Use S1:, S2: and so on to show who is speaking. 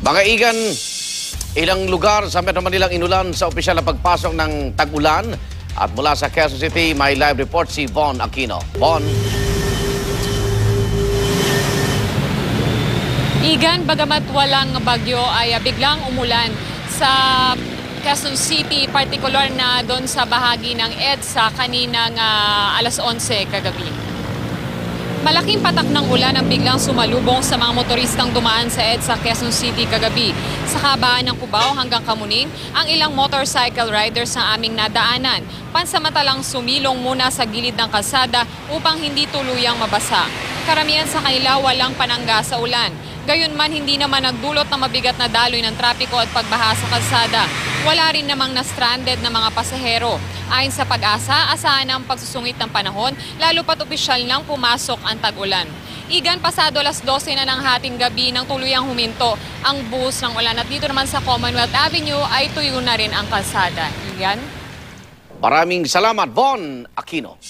S1: Mga igan, ilang lugar sa Metro Manila inulan sa opisyal na pagpasok ng tag-ulan. At mula sa Quezon City, may live report si Von Aquino. Von.
S2: Igan, bagamat walang bagyo ay biglang umulan sa Quezon City, partikular na doon sa bahagi ng EDSA kaninang alas 11 kagabi. Malaking patak ng ulan ang biglang sumalubong sa mga motoristang dumaan sa EDSA Quezon City kagabi. Sa kabaan ng Cubao hanggang Kamuning, ang ilang motorcycle riders ang aming nadaanan. Pansamantalang sumilong muna sa gilid ng kalsada upang hindi tuluyang mabasa. Karamihan sa kanila walang panangga sa ulan. Gayunman, hindi naman nagdulot ng mabigat na daloy ng trapiko at pagbaha sa kalsada. Wala rin namang na-stranded na mga pasahero. Ayon sa Pag-asa, asahan ang pagsusungit ng panahon, lalo pat opisyal nang pumasok ang tag-ulan. Igan, pasado alas 12 na ng hating gabi nang tuluyang huminto ang buhos ng ulan. At dito naman sa Commonwealth Avenue ay tuyo na rin ang kalsada. Igan?
S1: Maraming salamat, Von Aquino.